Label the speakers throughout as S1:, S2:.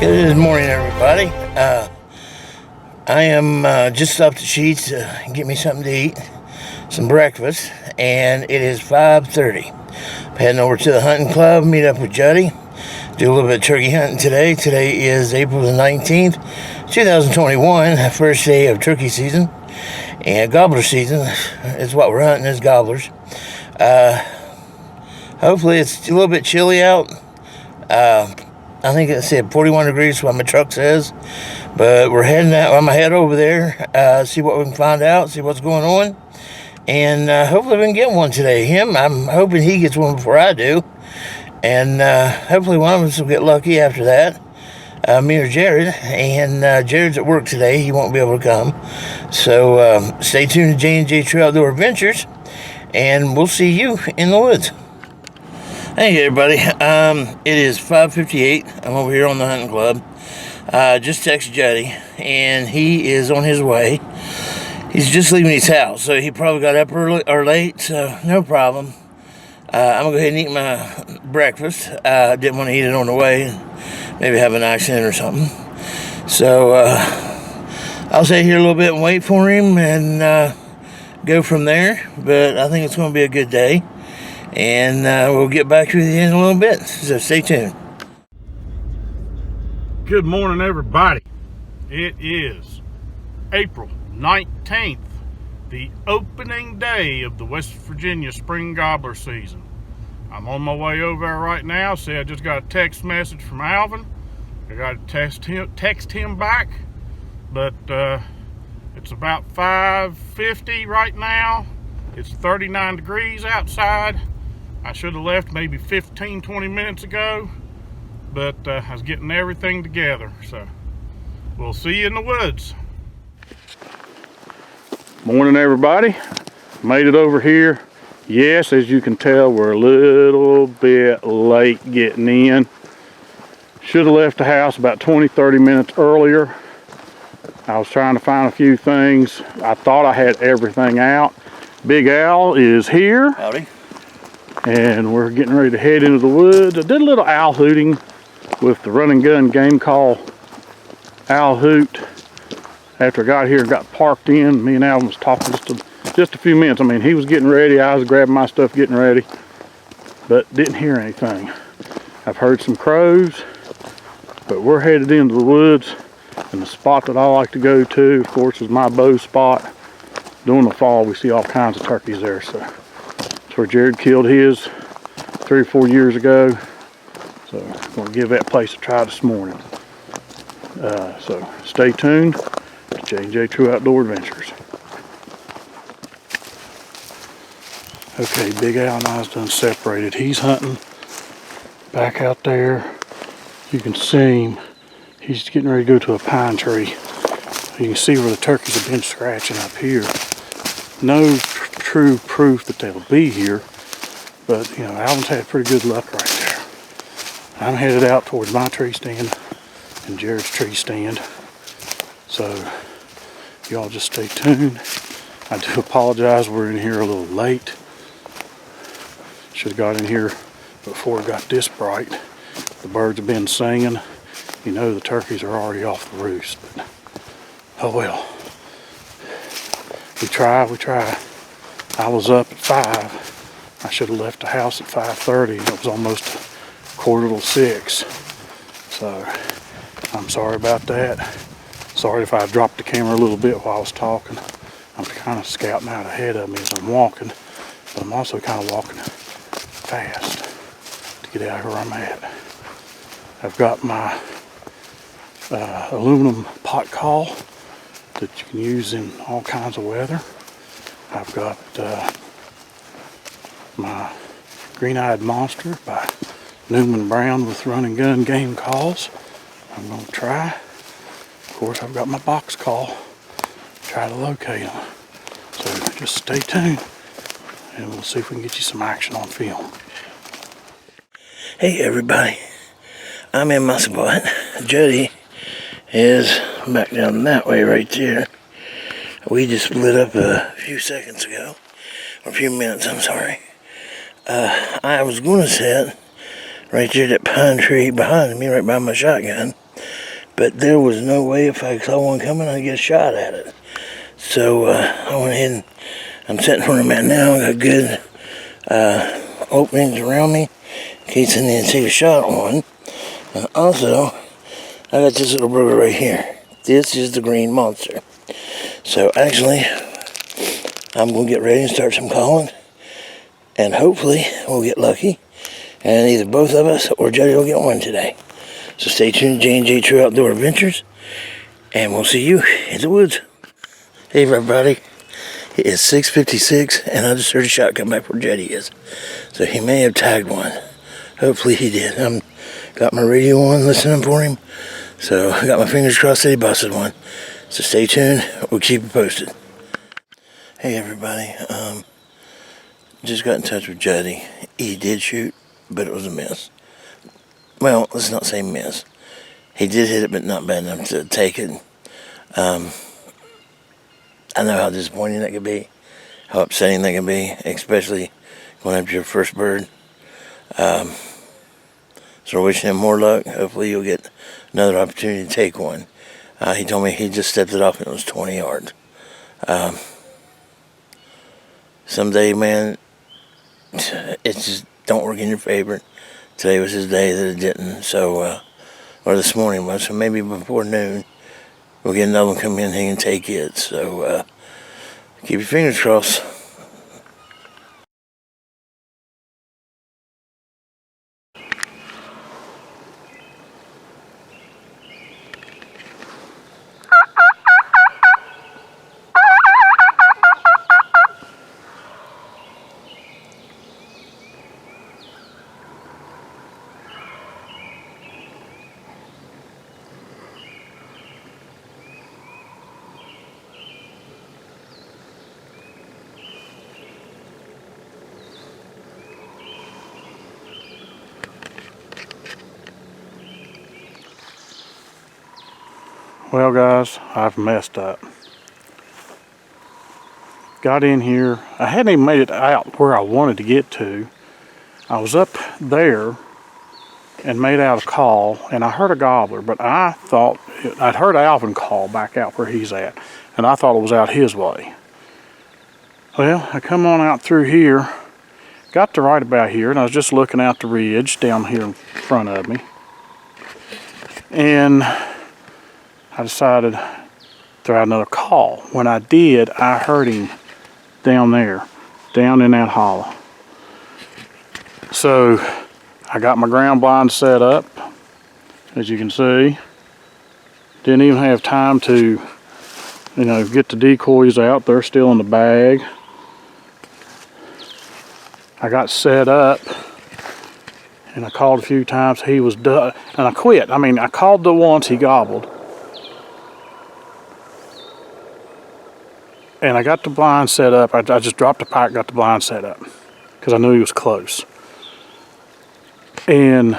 S1: Good morning, everybody. I am just off the sheets to get me something to eat, some breakfast, and it is 5:30. I'm heading over to the hunting club, meet up with Juddy, do a little bit of turkey hunting today. Today is April the 19th, 2021, first day of turkey season, and gobbler season is what we're hunting, is gobblers. Hopefully it's a little bit chilly out. I think it said 41 degrees, what my truck says. But we're heading out. I'm going to head over there, see what we can find out, see what's going on. And hopefully we can get one today. I'm hoping he gets one before I do. And hopefully one of us will get lucky after that. Me or Jared. And Jared's at work today. He won't be able to come. So stay tuned to J&J True Outdoor Adventures. And we'll see you in the woods. Hey everybody, it is 5:58. I'm over here on the hunting club. Just texted Juddy, and he is on his way. He's just leaving his house, so he probably got up early or late, so no problem. I'm gonna go ahead and eat my breakfast. I didn't want to eat it on the way, maybe have an accident or something. So I'll stay here a little bit and wait for him and go from there. But I think it's gonna be a good day. And we'll get back to you in a little bit, so stay tuned.
S2: Good morning, everybody. It is April 19th, the opening day of the West Virginia Spring Gobbler season. I'm on my way over there right now. See, I just got a text message from Alvin. I got to text him back, but it's about 5:50 right now. It's 39 degrees outside. I should have left maybe 15-20 minutes ago, but I was getting everything together. So we'll see you in the woods. Morning, everybody. Made it over here. Yes, as you can tell, we're a little bit late getting in. Should have left the house about 20-30 minutes earlier. I was trying to find a few things. I thought I had everything out. Big Al is here.
S1: Howdy.
S2: And we're getting ready to head into the woods. I did a little owl hooting with the run and gun game call owl hoot after I got here and got parked in. Me and Alvin was talking just a few minutes. I mean, he was getting ready, I was grabbing my stuff, getting ready, but didn't hear anything. I've heard some crows, but we're headed into the woods, and the spot that I like to go to, of course, is my bow spot. During the fall, we see all kinds of turkeys there, so that's where Jared killed his 3 or 4 years ago. So I'm going to give that place a try this morning. So stay tuned to J&J True Outdoor Adventures. Okay, Big Al and I's done separated. He's hunting back out there. You can see him. He's getting ready to go to a pine tree. You can see where the turkeys have been scratching up here. No true proof that they'll be here, but you know, Alvin's had pretty good luck right there. I'm headed out towards my tree stand and Jared's tree stand, so y'all just stay tuned. I do apologize, we're in here a little late. Should have got in here before it got this bright. The birds have been singing. You know, the turkeys are already off the roost, but oh well. We try. I was up at 5. I should have left the house at 5:30. It was almost 5:45. So I'm sorry about that. Sorry if I dropped the camera a little bit while I was talking. I'm kind of scouting out ahead of me as I'm walking, but I'm also kind of walking fast to get out where I'm at. I've got my aluminum pot call that you can use in all kinds of weather. I've got my Green-Eyed Monster by Newman Brown with run and gun game calls. I'm going to try. Of course, I've got my box call. Try to locate them. So just stay tuned and we'll see if we can get you some action on film.
S1: Hey everybody, I'm in my spot. Juddy is back down that way right there. We just split up a few seconds ago, or a few minutes, I'm sorry. I was going to set right there, that pine tree behind me, right by my shotgun. But there was no way if I saw one coming, I'd get a shot at it. So I went ahead and I'm sitting where I'm at now. I got good openings around me in case I need to take a shot on one. And also, I got this little burger right here. This is the green monster. So actually, I'm going to get ready and start some calling. And hopefully, we'll get lucky. And either both of us or Jody will get one today. So stay tuned to J&J True Outdoor Adventures. And we'll see you in the woods. Hey everybody. It is 6:56 and I just heard a shot come back where Jetty is. So he may have tagged one. Hopefully he did. Got my radio on listening for him. So I got my fingers crossed that he busted one. So stay tuned. We'll keep you posted. Hey everybody. Just got in touch with Jetty. He did shoot, but it was a miss. Well, let's not say miss. He did hit it, but not bad enough to take it. I know how disappointing that could be, how upsetting that can be, especially going after your first bird. So we're wishing him more luck. Hopefully you'll get another opportunity to take one. He told me he just stepped it off and it was 20 yards. Someday, man, it just don't work in your favor. Today was his day that it didn't. So, or this morning was. So maybe before noon, we'll get another one come in and take it. So keep your fingers crossed.
S2: Well guys, I've messed up. Got in here, I hadn't even made it out where I wanted to get to. I was up there and made out a call and I heard a gobbler, but I thought, I'd heard Alvin call back out where he's at and I thought it was out his way. Well, I come on out through here, got to right about here and I was just looking out the ridge down here in front of me. And I decided to throw out another call. When I did, I heard him down there, down in that hollow. So I got my ground blind set up, as you can see. Didn't even have time to, get the decoys out. They're still in the bag. I got set up and I called a few times. He was done, and I quit. I called the once, he gobbled. And I got the blind set up. I just dropped the pike, got the blind set up because I knew he was close. And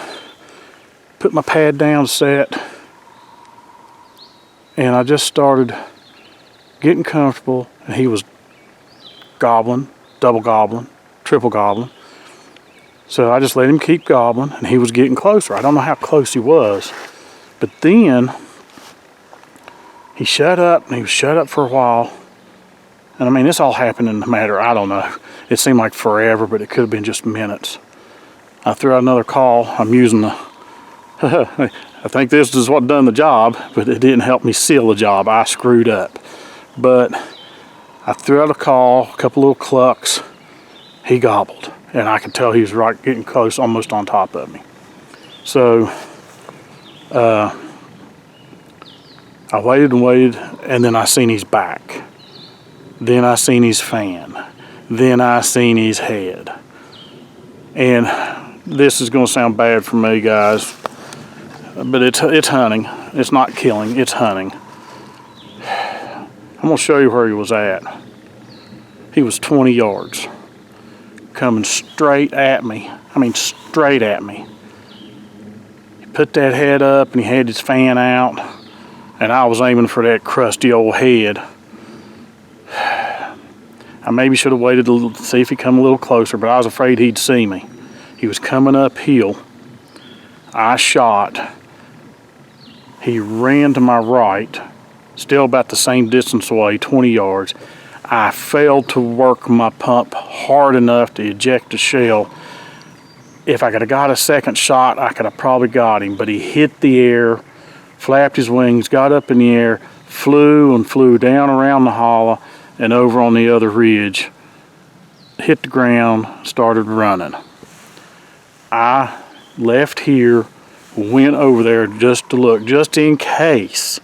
S2: put my pad down set. And I just started getting comfortable. And he was gobbling, double gobbling, triple gobbling. So I just let him keep gobbling and he was getting closer. I don't know how close he was. But then he shut up and he was shut up for a while. And this all happened in a matter, I don't know. It seemed like forever, but it could have been just minutes. I threw out another call. I'm using the, I think this is what done the job, but it didn't help me seal the job. I screwed up. But I threw out a call, a couple little clucks. He gobbled. And I could tell he was right getting close, almost on top of me. So I waited and waited, and then I seen his back. Then I seen his fan. Then I seen his head. And this is going to sound bad for me, guys, but it's hunting. It's not killing, it's hunting. I'm going to show you where he was at. He was 20 yards. Coming straight at me. Straight at me. He put that head up and he had his fan out. And I was aiming for that crusty old head. I maybe should have waited a little to see if he'd come a little closer, but I was afraid he'd see me. He was coming uphill I shot. He ran to my right, still about the same distance away, 20 yards. I failed to work my pump hard enough to eject the shell. If I could have got a second shot, I could have probably got him, but he hit the air, flapped his wings, got up in the air, flew down around the hollow and over on the other ridge, hit the ground, started running. I left here, went over there just to look, just in case.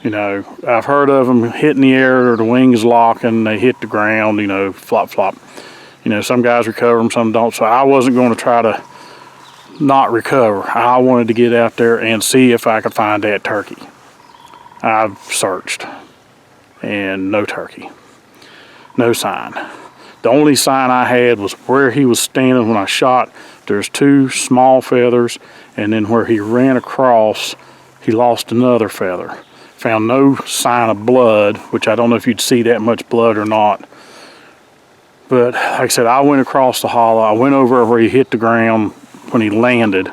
S2: You know, I've heard of them hitting the air or the wings locking, they hit the ground, you know, flop, flop. You know, some guys recover them, some don't. So I wasn't going to try to not recover. I wanted to get out there and see if I could find that turkey. I've searched and no turkey, no sign. The only sign I had was where he was standing when I shot. There's 2 small feathers, and then where he ran across, he lost another feather. Found no sign of blood, which I don't know if you'd see that much blood or not. But like I said, I went across the hollow. I went over where he hit the ground when he landed.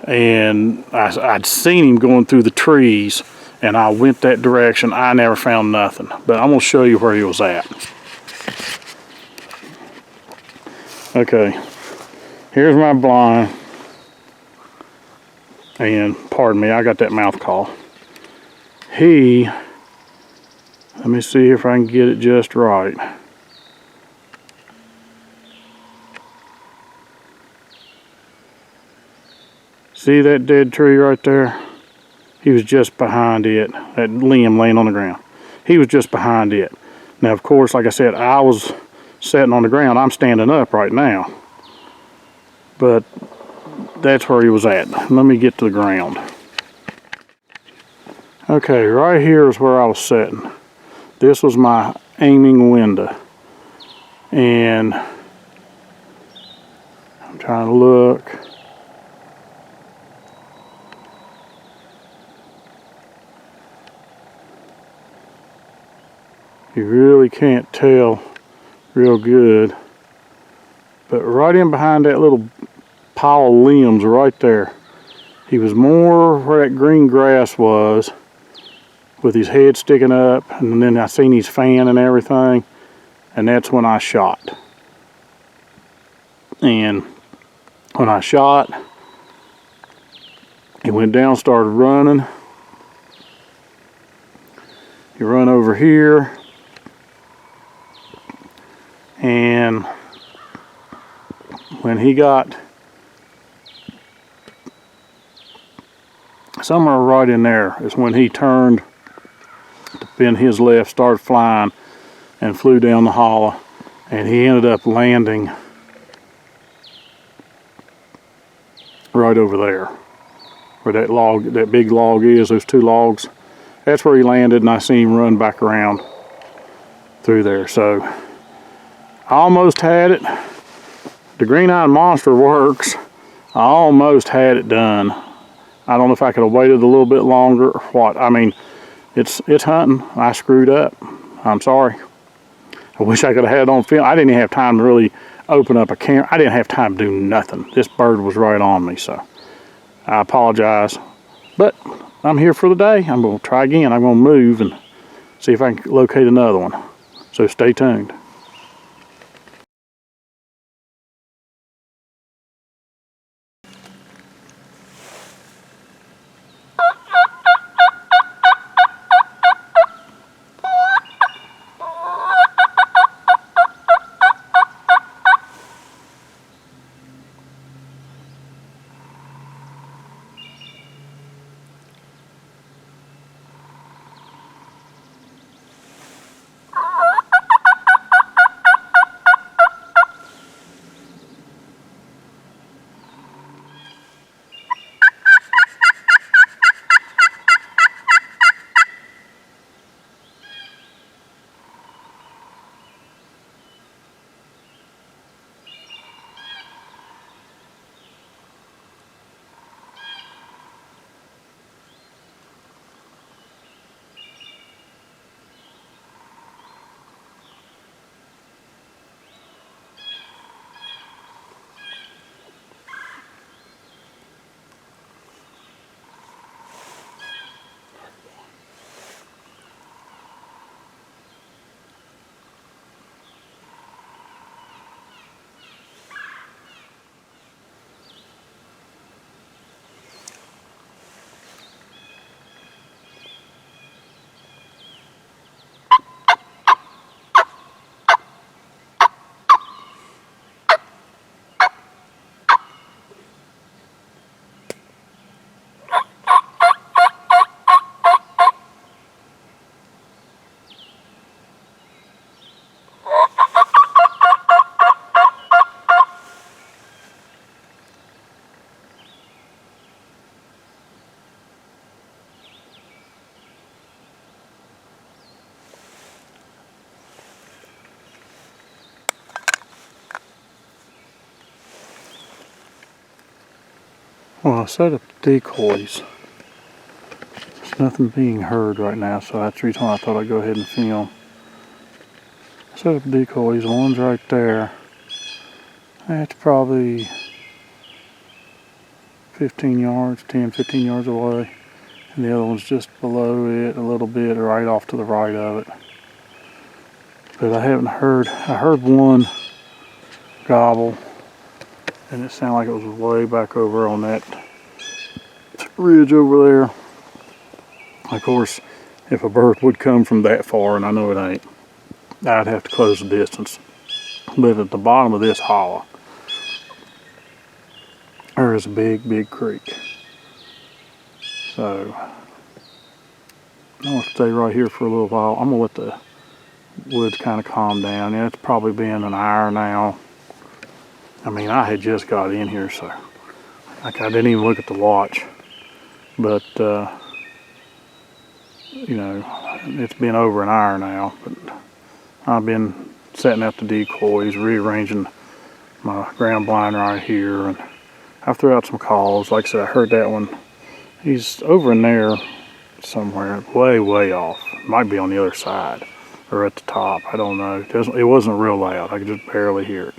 S2: And I'd seen him going through the trees, and I went that direction. I never found nothing. But I'm going to show you where he was at. Okay, here's my blind. And pardon me, I got that mouth call. Let me see if I can get it just right. See that dead tree right there? He was just behind it, that limb laying on the ground. He was just behind it. Now, of course, like I said, I was sitting on the ground. I'm standing up right now. But that's where he was at. Let me get to the ground. Okay, right here is where I was sitting. This was my aiming window. And I'm trying to look. You really can't tell real good. But right in behind that little pile of limbs right there, he was more where that green grass was, with his head sticking up, and then I seen his fan and everything, and that's when I shot. And when I shot, he went down, started running. He run over here, and when he got somewhere right in there is when he turned to bend his left, started flying, and flew down the hollow, and he ended up landing right over there where that log, that big log is, those 2 logs. That's where he landed, and I seen him run back around through there. So I almost had it. The green-eyed monster works. I almost had it done. I don't know if I could have waited a little bit longer or what. I mean, it's hunting. I screwed up. I'm sorry. I wish I could have had it on film. I didn't even have time to really open up a camera. I didn't have time to do nothing. This bird was right on me, so I apologize. But I'm here for the day. I'm going to try again. I'm going to move and see if I can locate another one. So stay tuned. Well, I set up decoys. There's nothing being heard right now, so that's the reason why I thought I'd go ahead and film. I set up decoys. One's right there. That's probably 15 yards, 10, 15 yards away. And the other one's just below it a little bit, right off to the right of it. But I haven't heard, I heard one gobble, and it sounded like it was way back over on that ridge over there. Of course, if a bird would come from that far, and I know it ain't, I'd have to close the distance. But at the bottom of this hollow, there is a big, big creek. So, I'm going to stay right here for a little while. I'm going to let the woods kind of calm down. Yeah, it's probably been an hour now. I mean, I had just got in here, so I didn't even look at the watch. But, you know, it's been over an hour now. But I've been setting up the decoys, rearranging my ground blind right here, and I've threw out some calls. Like I said, I heard that one. He's over in there somewhere, way, way off. Might be on the other side or at the top. I don't know. It wasn't real loud. I could just barely hear it.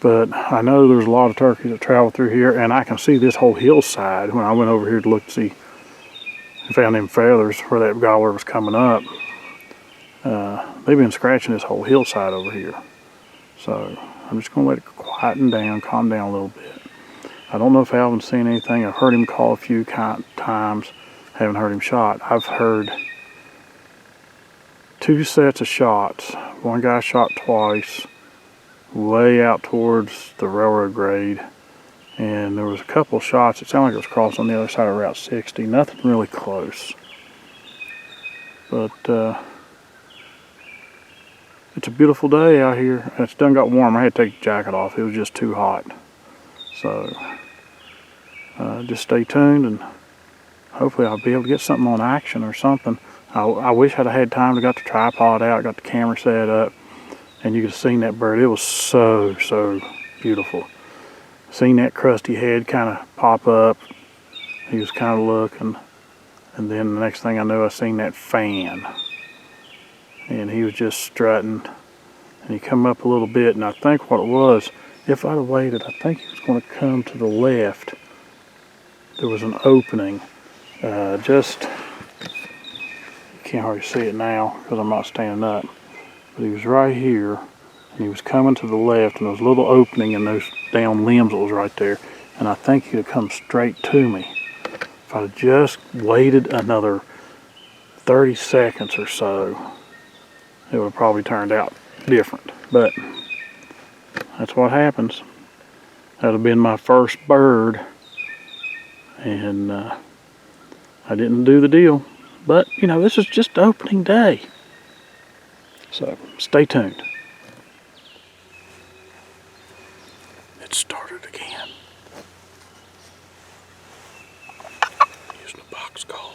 S2: But I know there's a lot of turkeys that travel through here, and I can see this whole hillside. When I went over here to look to see and found them feathers where that gobbler was coming up, they've been scratching this whole hillside over here. So I'm just going to let it quieten down, calm down a little bit. I don't know if Alvin's seen anything. I've heard him call a few times. Haven't heard him shot. I've heard 2 sets of shots. One guy shot twice, way out towards the railroad grade. And there was a couple shots. It sounded like it was crossed on the other side of Route 60. Nothing really close. But it's a beautiful day out here. It's done got warm. I had to take the jacket off. It was just too hot. So just stay tuned, and hopefully I'll be able to get something on action or something. I wish I'd had time to got the tripod out, got the camera set up, and you could have seen that bird. It was so, so beautiful. Seen that crusty head kind of pop up. He was kind of looking, and then the next thing I knew, I seen that fan, and he was just strutting, and he come up a little bit, and I think what it was, if I'd have waited, I think he was going to come to the left. There was an opening, just, you can't hardly see it now because I'm not standing up, but he was right here, and he was coming to the left, and there was a little opening in those down limbs that was right there, and I think he'd have come straight to me. If I'd have just waited another 30 seconds or so, it would have probably turned out different, but that's what happens. That would have been my first bird, and I didn't do the deal. But, you know, this is just opening day. So, stay tuned. It started again. Using a box call.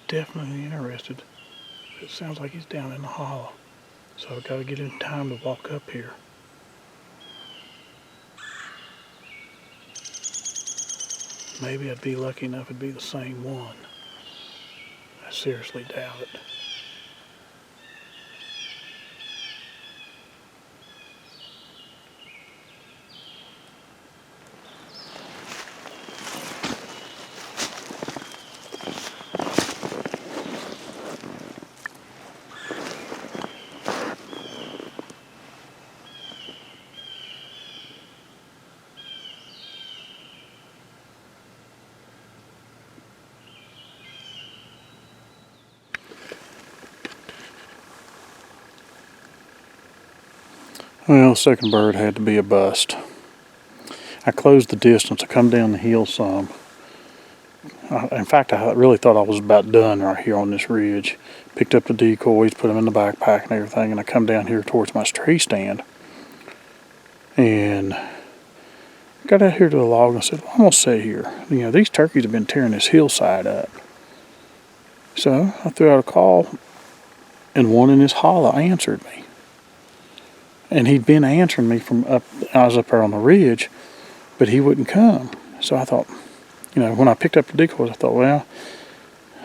S2: definitely interested. It sounds like he's down in the hollow. So I've got to get in time to walk up here. Maybe I'd be lucky enough it'd be the same one. I seriously doubt it. Well, second bird had to be a bust. I closed the distance. I come down the hill some. In fact, I really thought I was about done right here on this ridge. Picked up the decoys, put them in the backpack and everything, and I come down here towards my tree stand. And got out here to the log and I said, well, I'm going to sit here. You know, these turkeys have been tearing this hillside up. So I threw out a call, and one in this hollow answered me. And he'd been answering me from up, I was up there on the ridge, but he wouldn't come. So I thought, you know, when I picked up the decoys, I thought, well,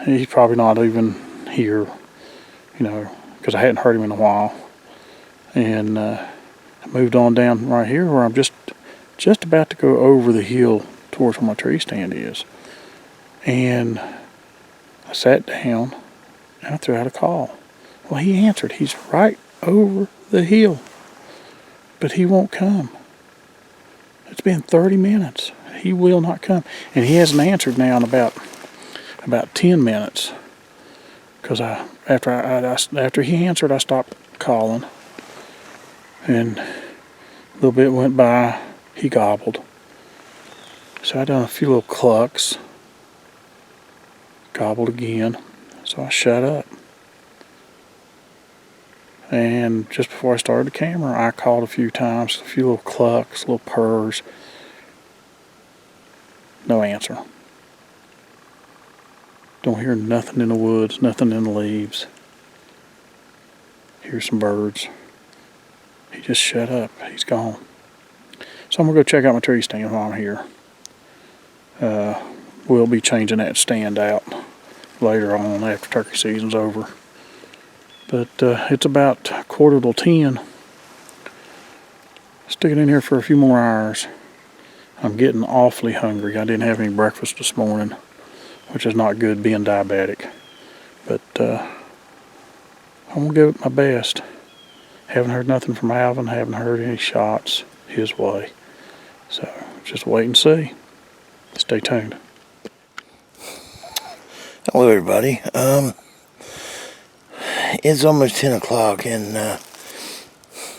S2: he's probably not even here, you know, because I hadn't heard him in a while. And I moved on down right here where I'm just about to go over the hill towards where my tree stand is. And I sat down and I threw out a call. Well, he answered. He's right over the hill. But he won't come. It's been 30 minutes. He will not come. And he hasn't answered now in about 10 minutes. Because after he answered, I stopped calling. And a little bit went by, he gobbled. So I done a few little clucks. Gobbled again. So I shut up. And just before I started the camera, I called a few times, a few little clucks, little purrs. No answer. Don't hear nothing in the woods, nothing in the leaves. Hear some birds. He just shut up. He's gone. So I'm going to go check out my tree stand while I'm here. We'll be changing that stand out later on after turkey season's over. But it's about 9:45. Stick it in here for a few more hours. I'm getting awfully hungry. I didn't have any breakfast this morning, which is not good being diabetic. But I'm going to give it my best. Haven't heard nothing from Alvin. Haven't heard any shots his way. So just wait and see. Stay tuned.
S1: Hello, everybody. It's almost 10 o'clock and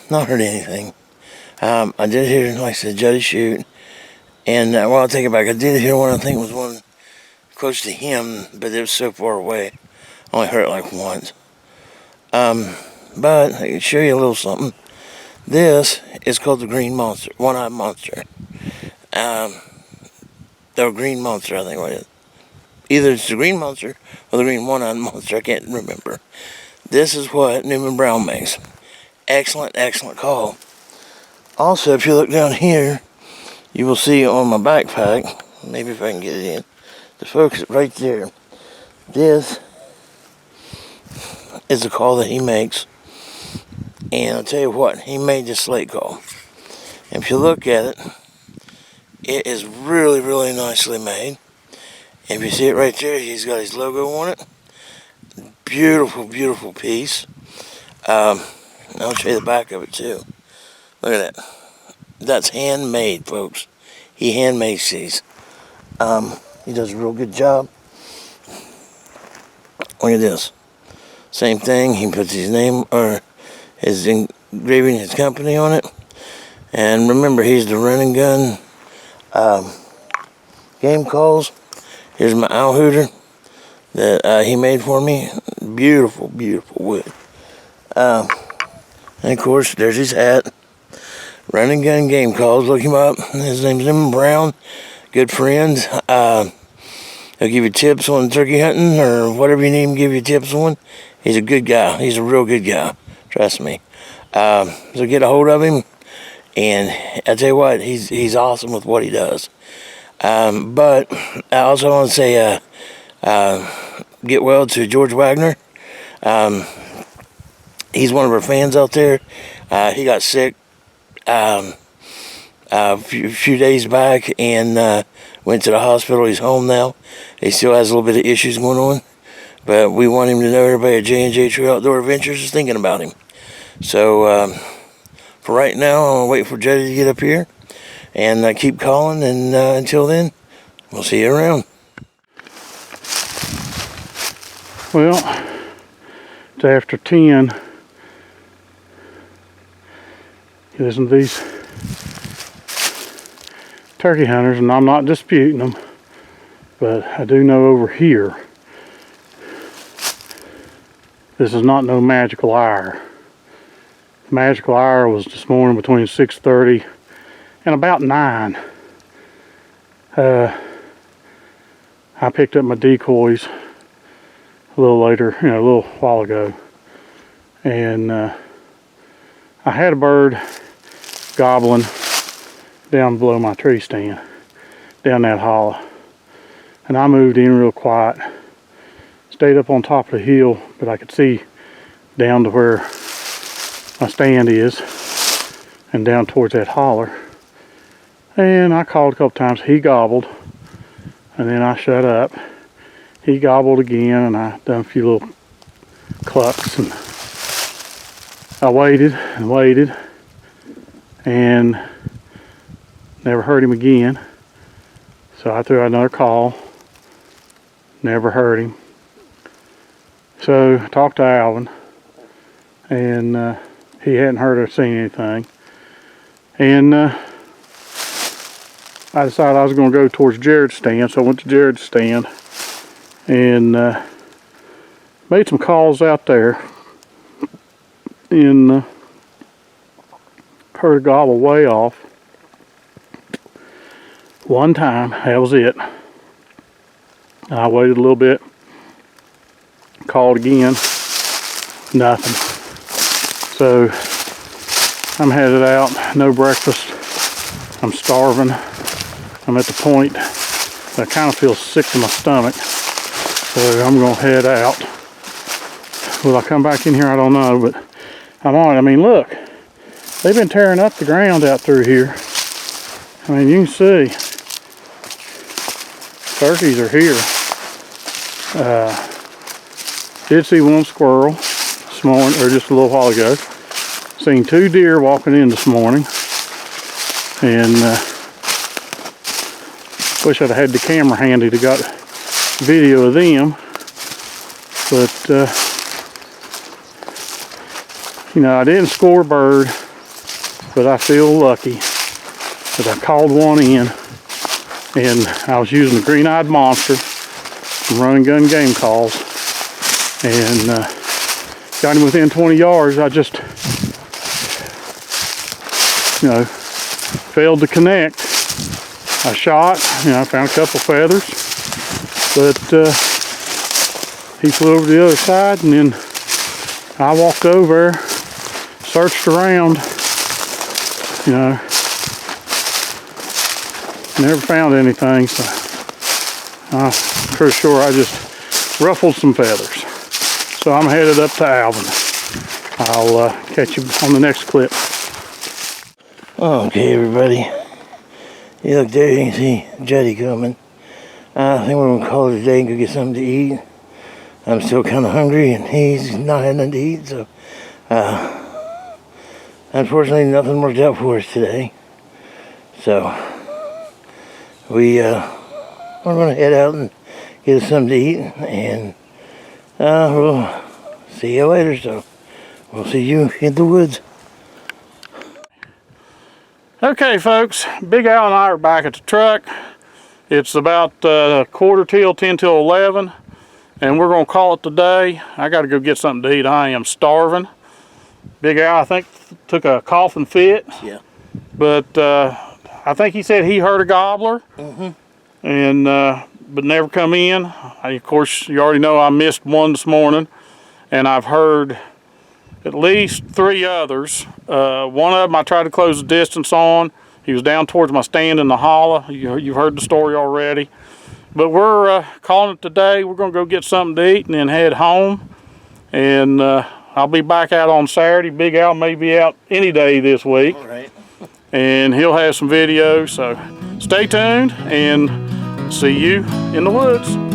S1: not heard anything. I did hear, like I said, Juddy shoot. And, well, I'll take it back. I did hear one, I think it was one close to him, but it was so far away. I only heard it like once. But I can show you a little something. This is called the green monster, one-eyed monster. The green monster, I think what it is. Either it's the green monster or the green one-eyed monster. I can't remember. This is what Newman Brown makes. Excellent, excellent call. Also, if you look down here, you will see on my backpack, maybe if I can get it in, to focus it right there. This is the call that he makes. And I'll tell you what, he made this slate call. And if you look at it, it is really, really nicely made. And if you see it right there, he's got his logo on it. Beautiful, beautiful piece. I'll show you the back of it too. Look at that. That's handmade, folks. He handmakes these. He does a real good job. Look at this. Same thing. He puts his name or his engraving, his company on it. And remember, he's the run and gun game calls. Here's my owl hooter that he made for me. Beautiful, beautiful wood. And of course, there's his hat. Run and gun game calls. Look him up. His name's Newman Brown. Good friend. And He'll give you tips on turkey hunting or whatever you need him to give you tips on. He's a good guy. He's a real good guy. Trust me. So get a hold of him, and I tell you what, he's awesome with what he does. But I also want to say, get well to George Wagner. He's one of our fans out there. He got sick a few days back and went to the hospital. He's home now. He still has a little bit of issues going on, but we want him to know everybody at J&J True Outdoor Adventures is thinking about him. So for right now, I'm going to wait for Jody to get up here and keep calling, and until then, we'll see you around.
S2: Well, it's after 10. You listen to these turkey hunters, and I'm not disputing them, but I do know over here, this is not no magical hour. The magical hour was this morning between 6:30 and about 9. I picked up my decoys a little later, a little while ago, and I had a bird gobbling down below my tree stand, down that hollow, and I moved in real quiet, stayed up on top of the hill, but I could see down to where my stand is and down towards that holler, and I called a couple times. He gobbled, and then I shut up. He gobbled again, and I done a few little clucks, and I waited and waited and never heard him again. So I threw out another call, never heard him. So I talked to Alvin, and he hadn't heard or seen anything. And I decided I was going to go towards Jared's stand, so I went to Jared's stand and made some calls out there, and heard a gobble way off. One time, that was it. I waited a little bit, called again, nothing. So I'm headed out, no breakfast, I'm starving. I'm at the point that I kind of feel sick to my stomach, so I'm going to head out. Will I come back in here? I don't know, but I'm on it. I mean, look, they've been tearing up the ground out through here. I mean, you can see turkeys are here. Did see one squirrel this morning, or just a little while ago. Seen 2 deer walking in this morning, and wish I'd had the camera handy to got video of them, but I didn't score a bird, but I feel lucky that I called one in, and I was using the green-eyed monster from Run and Gun Game Calls, and got him within 20 yards. I just failed to connect. I shot, I found a couple feathers, but he flew over to the other side, and then I walked over, searched around, never found anything, so I'm pretty sure I just ruffled some feathers. So I'm headed up to Alvin. I'll catch you on the next clip.
S1: Okay, everybody. You look there, you can see Jetty coming. I think we're going to call it a day and go get something to eat. I'm still kind of hungry, and he's not had nothing to eat, so unfortunately nothing worked out for us today. So we're going to head out and get us something to eat, and we'll see you later. So we'll see you in the woods.
S2: Okay, folks, Big Al and I are back at the truck. It's about 10 till 11, and we're going to call it today. I got to go get something to eat. I am starving. Big Al, I think, took a coughing fit.
S1: Yeah.
S2: But I think he said he heard a gobbler.
S1: Mm-hmm.
S2: And but never come in. Of course, you already know I missed one this morning, and I've heard at least 3 others. One of them I tried to close the distance on. He was down towards my stand in the hollow. You've heard the story already. But we're calling it today. We're going to go get something to eat and then head home. And I'll be back out on Saturday. Big Al may be out any day this week.
S1: All right.
S2: And he'll have some videos. So stay tuned and see you in the woods.